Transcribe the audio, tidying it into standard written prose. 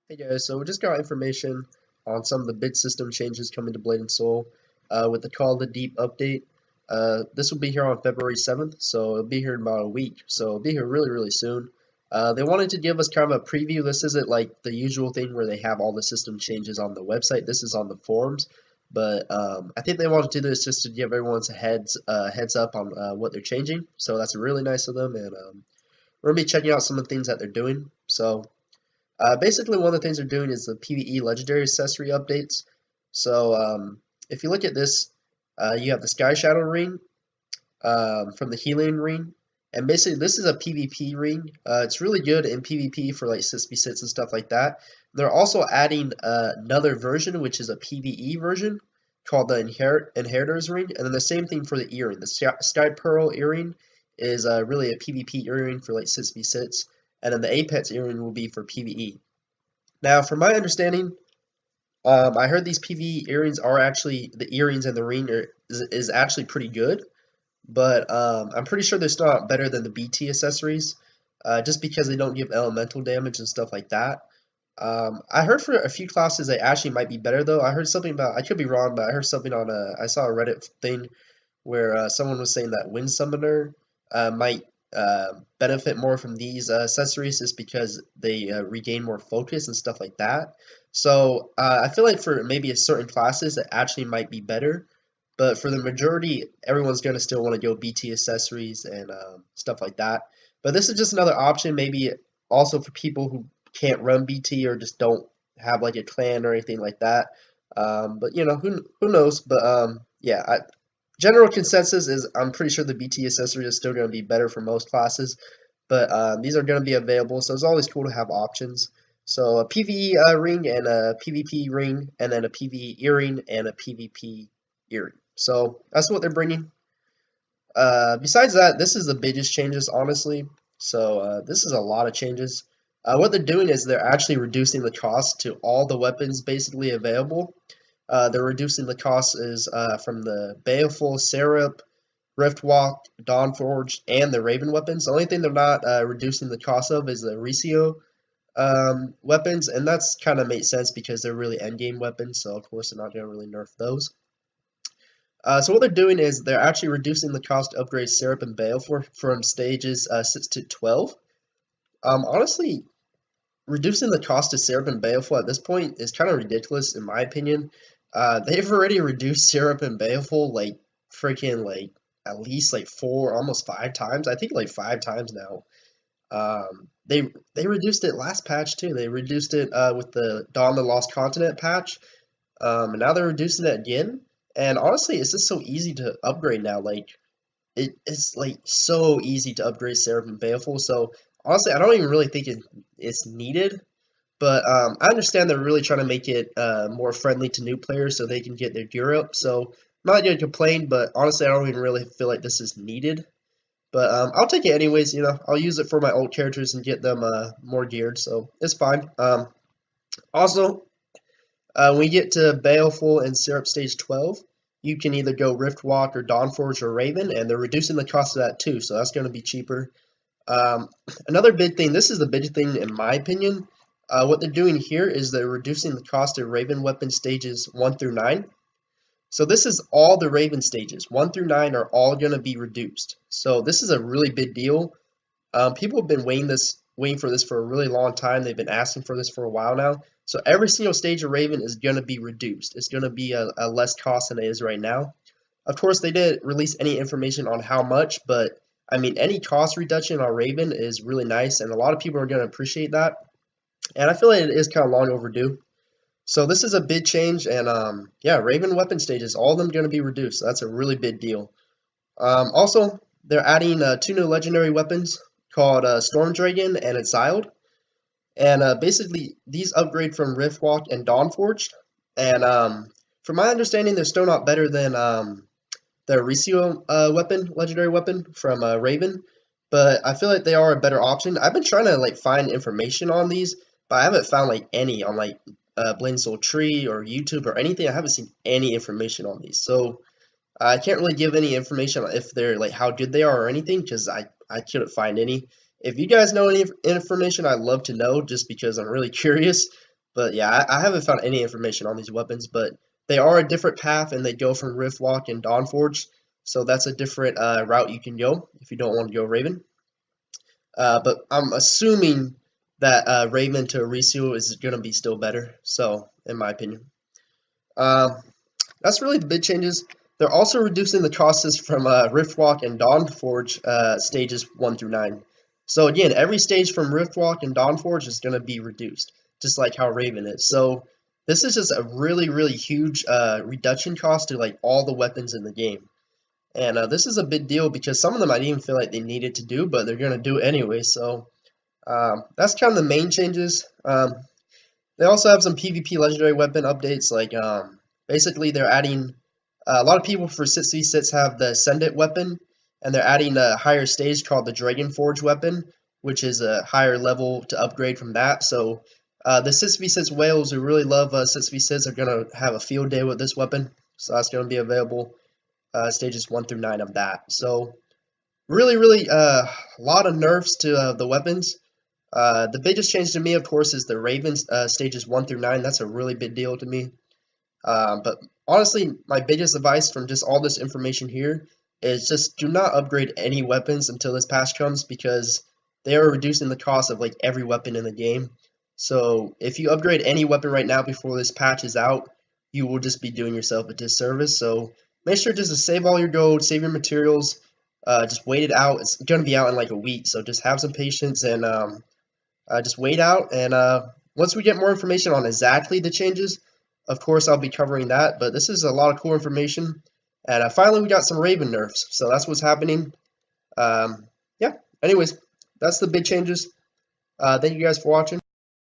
Hey guys, so we just got information on some of the bid system changes coming to Blade and Soul with the Call of the Deep update. This will be here on February 7th, so it'll be here in about a week, so it'll be here really, really soon. They wanted to give us kind of a preview. This isn't like the usual thing where they have all the system changes on the website. This is on the forums, but I think they wanted to do this just to give everyone's heads up on what they're changing. So that's really nice of them, and we're gonna be checking out some of the things that they're doing. So. Basically, one of the things they're doing is the PvE legendary accessory updates. So, if you look at this, you have the Sky Shadow ring from the Healing ring, and basically this is a PvP ring. It's really good in PvP for like 6v6 and stuff like that. They're also adding another version, which is a PvE version called the Inheritors ring, and then the same thing for the earring. The Sky Pearl earring is really a PvP earring for like 6v6, and then the Apex earring will be for PvE. Now, from my understanding, I heard these PvE earrings are actually the earrings and the ring is actually pretty good, but I'm pretty sure they're still not better than the BT accessories, just because they don't give elemental damage and stuff like that. I heard for a few classes they actually might be better though. I heard something about, I could be wrong, but I heard something on I saw a Reddit thing where someone was saying that Wind Summoner might benefit more from these accessories just because they regain more focus and stuff like that. So I feel like for maybe a certain classes it actually might be better, but for the majority, everyone's gonna still want to go BT accessories and stuff like that. But this is just another option, maybe also for people who can't run BT or just don't have like a clan or anything like that. But you know, who knows? But yeah, general consensus is I'm pretty sure the BT accessory is still going to be better for most classes, but these are going to be available, so it's always cool to have options. So a PvE ring and a PvP ring, and then a PvE earring and a PvP earring. So that's what they're bringing. Besides that, this is the biggest changes, honestly. So this is a lot of changes. What they're doing is they're actually reducing the cost to all the weapons basically available. They're reducing the cost is from the Baleful, Syrup, Riftwalk, Dawnforge, and the Raven weapons. The only thing they're not reducing the cost of is the Recio weapons, and that's kind of makes sense because they're really endgame weapons, so of course they're not going to really nerf those. So what they're doing is they're actually reducing the cost to upgrade Syrup and Baleful from stages 6 to 12. Honestly, reducing the cost of Syrup and Baleful at this point is kind of ridiculous in my opinion. They've already reduced Syrup and Baleful like freaking like at least like four, almost five times. I think like five times now. They reduced it last patch too. They reduced it with the Dawn of the Lost Continent patch. And now they're reducing it again. And honestly, it's just so easy to upgrade now. Like it's like so easy to upgrade Syrup and Baleful. So honestly, I don't even really think it's needed. But I understand they're really trying to make it more friendly to new players so they can get their gear up. So I'm not going to complain, but honestly, I don't even really feel like this is needed. But I'll take it anyways. You know, I'll use it for my old characters and get them more geared, so it's fine. Also, when we get to Baleful and Syrup Stage 12, you can either go Riftwalk or Dawnforge or Raven, and they're reducing the cost of that too, so that's going to be cheaper. Um, Another big thing, this is the big thing in my opinion, what they're doing here is they're reducing the cost of Raven weapon stages 1 through 9. So this is all the Raven stages. 1 through 9 are all going to be reduced. So this is a really big deal. People have been waiting for this for a really long time. They've been asking for this for a while now. So every single stage of Raven is going to be reduced. It's going to be a less cost than it is right now. Of course, they didn't release any information on how much, but I mean, any cost reduction on Raven is really nice, and a lot of people are going to appreciate that. And I feel like it is kind of long overdue. So this is a big change, and yeah, Raven weapon stages, all of them going to be reduced. So that's a really big deal. Also, they're adding two new legendary weapons called Storm Dragon and Exiled. And basically, these upgrade from Riftwalk and Dawnforged. And from my understanding, they're still not better than the Recio weapon, legendary weapon from Raven. But I feel like they are a better option. I've been trying to like find information on these, but I haven't found like any on like Blade Soul Tree or YouTube or anything. I haven't seen any information on these. So I can't really give any information on if they're like how good they are or anything because I couldn't find any. If you guys know any information, I'd love to know just because I'm really curious. But yeah, I haven't found any information on these weapons, but they are a different path and they go from Riftwalk and Dawnforge. So that's a different route you can go if you don't want to go Raven. But I'm assuming that Raven to Reseal is going to be still better. So, in my opinion. That's really the big changes. They're also reducing the costs from Riftwalk and Dawnforge stages 1 through 9. So again, every stage from Riftwalk and Dawnforge is going to be reduced, just like how Raven is. So this is just a really, really huge reduction cost to like all the weapons in the game. And this is a big deal because some of them I didn't even feel like they needed to do, but they're going to do it anyway. So that's kind of the main changes. They also have some PvP legendary weapon updates, like basically they're adding a lot of people for 6v6 have the Ascendant weapon, and they're adding a higher stage called the Dragonforge weapon, which is a higher level to upgrade from that. So the 6v6 whales who really love 6v6 are going to have a field day with this weapon. So that's going to be available stages 1 through 9 of that. So really a lot of nerfs to the weapons. The biggest change to me, of course, is the Ravens stages 1 through 9. That's a really big deal to me. But honestly, my biggest advice from just all this information here is just do not upgrade any weapons until this patch comes, because they are reducing the cost of like every weapon in the game. So if you upgrade any weapon right now before this patch is out, you will just be doing yourself a disservice. So make sure just to save all your gold, save your materials, just wait it out. It's going to be out in like a week, so just have some patience and just wait out. And once we get more information on exactly the changes, of course I'll be covering that. But this is a lot of cool information. And finally we got some Raven nerfs, so that's what's happening. Yeah, anyways, that's the big changes. Thank you guys for watching.